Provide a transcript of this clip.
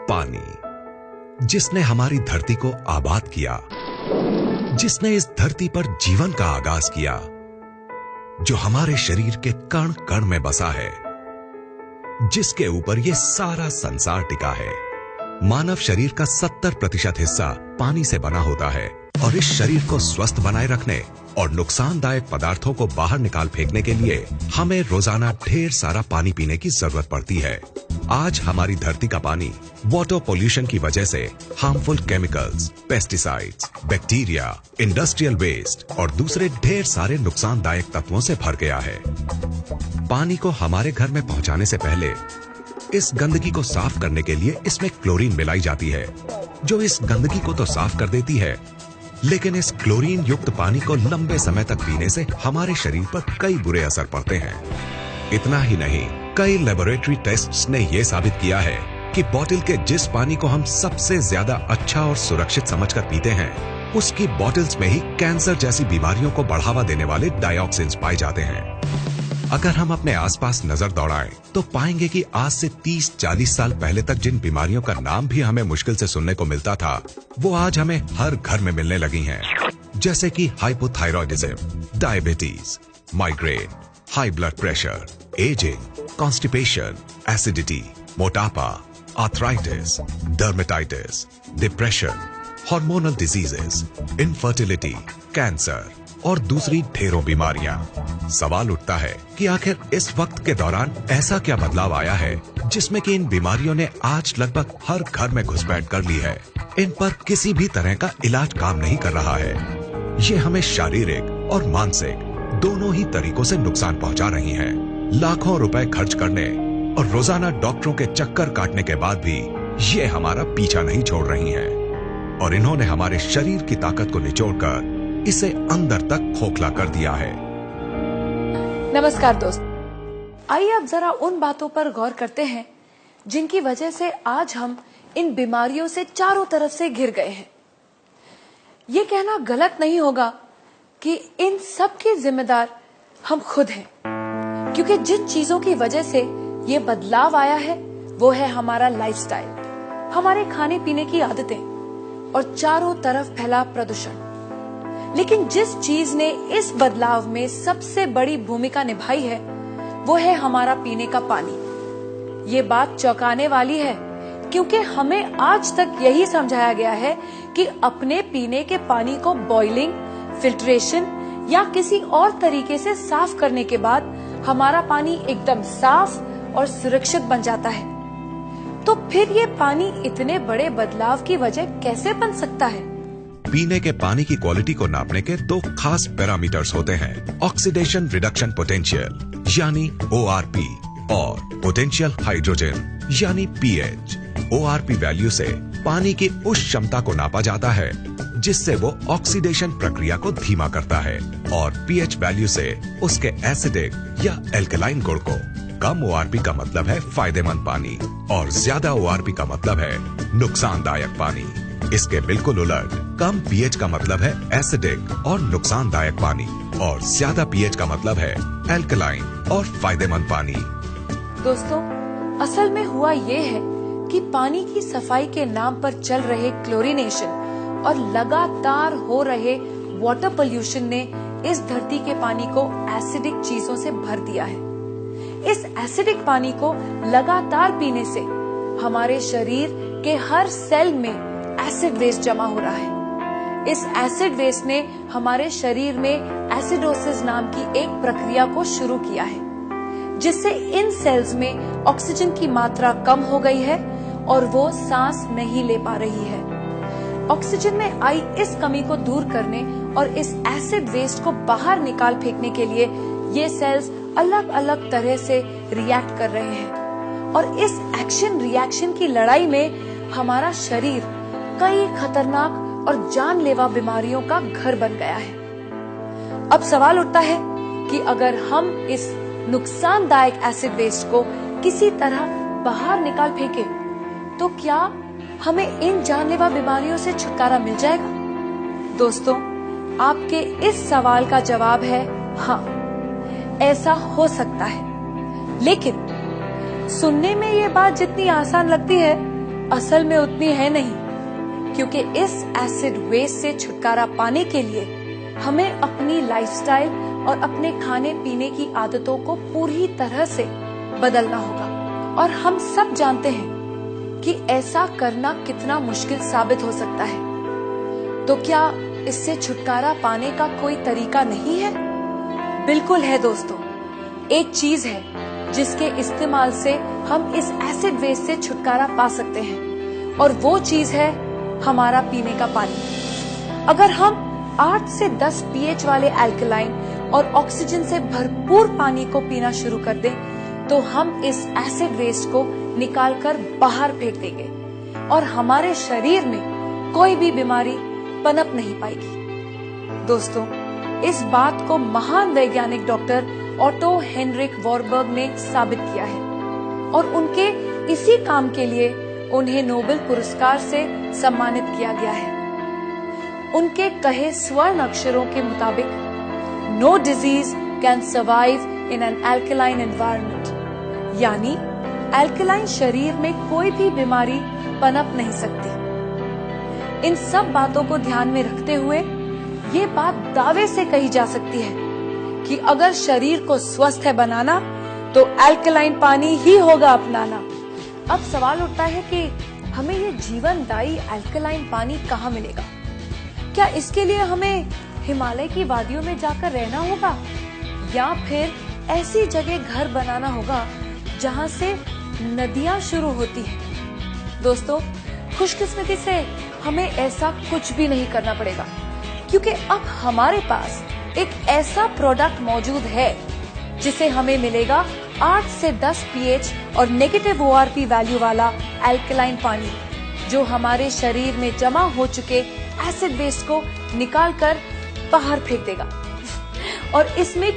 पानी, जिसने हमारी धरती को आबाद किया, जिसने इस धरती पर जीवन का आगाज किया, जो हमारे शरीर के कण कण में बसा है, जिसके ऊपर ये सारा संसार टिका है। मानव शरीर का 70% हिस्सा पानी से बना होता है और इस शरीर को स्वस्थ बनाए रखने और नुकसानदायक पदार्थों को बाहर निकाल फेंकने के लिए हमें रोजाना ढेर सारा पानी पीने की जरूरत पड़ती है। आज हमारी धरती का पानी वाटर पोल्यूशन की वजह से harmful chemicals, pesticides, bacteria, industrial waste और दूसरे ढेर सारे नुकसानदायक तत्वों से भर गया है। पानी को हमारे घर में पहुंचाने से पहले इस गंदगी को साफ करने के लिए इसमें क्लोरीन मिलाई जाती है, जो इस गंदगी को तो साफ कर देती है, लेकिन इस क्लोरीन युक्त पानी को लंबे समय तक पीने से हमारे शरीर पर कई बुरे असर पड़ते हैं। इतना ही नहीं, कई लेबोरेटरी टेस्ट्स ने यह साबित किया है कि बोतल के जिस पानी को हम सबसे ज्यादा अच्छा और सुरक्षित समझकर पीते हैं, उसकी बोतल्स में ही कैंसर जैसी बीमारियों को बढ़ावा देने वाले डाइऑक्सिन्स पाए जाते हैं। अगर हम अपने आसपास नजर दौड़ाएं तो पाएंगे कि आज से 30-40 साल पहले तक जिन बीमारियों का नाम भी हमें मुश्किल से सुनने को मिलता था, वो आज हमें हर घर में मिलने लगी हैं। जैसे कि hypothyroidism, diabetes, migraine, high blood pressure, ageing, constipation, acidity, मोटापा, arthritis, dermatitis, depression, hormonal diseases, infertility, cancer और दूसरी ढेरों बीमारियां। सवाल उठता है कि आखिर इस वक्त के दौरान ऐसा क्या बदलाव आया है जिसमें कि इन बीमारियों ने आज लगभग हर घर में घुसपैठ कर ली है। इन पर किसी भी तरह का इलाज काम नहीं कर रहा है। ये हमें शारीरिक और मानसिक दोनों ही तरीकों से नुकसान पहुंचा रही हैं। लाखों रुपए खर्च करने और रोजाना डॉक्टरों के चक्कर काटने के बाद भी ये हमारा पीछा नहीं छोड़ रही हैं और इन्होंने हमारे शरीर की ताकत को निचोड़कर इसे अंदर तक खोखला कर दिया है। नमस्कार दोस्त, आइए अब जरा उन बातों पर गौर करते हैं जिनकी वजह से आज हम इन बीमारियों से चारों तरफ से घिर गए हैं। ये कहना गलत नहीं होगा कि इन सब के जिम्मेदार हम खुद हैं, क्योंकि जिन चीजों की वजह से ये बदलाव आया है वो है हमारा लाइफस्टाइल, हमारे खाने पीने की आदतें और चारों तरफ फैला प्रदूषण। लेकिन जिस चीज ने इस बदलाव में सबसे बड़ी भूमिका निभाई है वो है हमारा पीने का पानी। ये बात चौंकाने वाली है, क्योंकि हमें आज तक यही समझाया गया है कि अपने पीने के पानी को बॉइलिंग, फिल्ट्रेशन या किसी और तरीके से साफ करने के बाद हमारा पानी एकदम साफ और सुरक्षित बन जाता है। तो फिर ये पानी इतने बड़े बदलाव की वजह कैसे बन सकता है? पीने के पानी की क्वालिटी को नापने के दो खास पैरामीटर्स होते हैं, ऑक्सीडेशन रिडक्शन पोटेंशियल यानी ORP और पोटेंशियल हाइड्रोजन यानी pH। ORP वैल्यू से पानी की उस क्षमता को नापा जाता है जिससे वो ऑक्सीडेशन प्रक्रिया को धीमा करता है और pH वैल्यू से उसके एसिडिक या एल्कलाइन गुण को। कम ORP का मतलब है फायदेमंद पानी और ज्यादा ORP का मतलब है नुकसानदायक पानी। इसके बिल्कुल उलट, कम pH का मतलब है एसिडिक और नुकसानदायक पानी और ज्यादा pH का मतलब है एल्कलाइन और फायदेमंद पानी। दोस्तों, असल में हुआ ये है कि पानी की सफाई के नाम पर चल रहे क्लोरीनेशन और लगातार हो रहे वाटर पोल्यूशन ने इस धरती के पानी को एसिडिक चीजों से भर दिया है। इस एसिडिक पानी को लगातार पीने से हमारे शरीर के हर सेल में एसिड वेस्ट जमा हो रहा है। इस एसिड वेस्ट ने हमारे शरीर में एसिडोसिस नाम की एक प्रक्रिया को शुरू किया है, जिससे इन सेल्स में ऑक्सीजन की मात्रा कम हो गई है और वो सांस नहीं ले पा रही है। ऑक्सीजन में आई इस कमी को दूर करने और इस एसिड वेस्ट को बाहर निकाल फेंकने के लिए ये सेल्स अलग अलग तरह से रिएक्ट कर रहे हैं और इस एक्शन रिएक्शन की लड़ाई में हमारा शरीर कई खतरनाक और जानलेवा बीमारियों का घर बन गया है। अब सवाल उठता है कि अगर हम इस नुकसानदायक एसिड वेस्ट को किसी तरह बाहर निकाल फेंके तो क्या हमें इन जानलेवा बीमारियों से छुटकारा मिल जाएगा? दोस्तों, आपके इस सवाल का जवाब है हाँ, ऐसा हो सकता है। लेकिन सुनने में ये बात जितनी आसान लगती है असल में उतनी है नहीं, क्योंकि इस एसिड वेस्ट से छुटकारा पाने के लिए हमें अपनी लाइफस्टाइल और अपने खाने पीने की आदतों को पूरी तरह से बदलना होगा। और हम सब जानते हैं कि ऐसा करना कितना मुश्किल साबित हो सकता है। तो क्या इससे छुटकारा पाने का कोई तरीका नहीं है? बिल्कुल है दोस्तों। एक चीज है जिसके इस्तेमाल से हम इस एसिड वेस्ट से छुटकारा पा सकते हैं, और वो चीज है हमारा पीने का पानी। अगर हम 8 से 10 pH वाले अल्कलाइन और ऑक्सीजन से भरपूर पानी को पीना शुरू कर दें, तो हम इस एसिड वेस्ट को निकालकर बाहर फेंक देंगे और हमारे शरीर में कोई भी बीमारी पनप नहीं पाएगी। दोस्तों, इस बात को महान वैज्ञानिक डॉक्टर ऑटो हेनरिक वॉरबर्ग ने साबित किया है, और उनके इसी काम के लिए उन्हें नोबेल पुरस्कार से सम्मानित किया गया है। उनके कहे स्वर्ण अक्षरों के मुताबिक, no disease can survive in an alkaline environment, यानी अल्कलाइन शरीर में कोई भी बीमारी पनप नहीं सकती। इन सब बातों को ध्यान में रखते हुए ये बात दावे से कही जा सकती है कि अगर शरीर को स्वस्थ बनाना तो अल्कलाइन पानी ही होगा अपनाना। अब सवाल उठता है कि हमें ये जीवनदायी अल्कलाइन पानी कहाँ मिलेगा? क्या इसके लिए हमें हिमालय की वादियों में जाकर रहना होगा, या फिर ऐसी जगह घर बनाना होगा जहाँ से नदियां शुरू होती हैं? दोस्तों, खुशकिस्मती से हमें ऐसा कुछ भी नहीं करना पड़ेगा, क्योंकि अब हमारे पास एक ऐसा प्रोडक्ट मौजूद है जिसे हमें मिलेगा 8 से 10 pH और नेगेटिव ORP वैल्यू वाला अल्कलाइन पानी, जो हमारे शरीर में जमा हो चुके एसिड वेस्ट को निकालकर बाहर फेंक देगा। और इसमें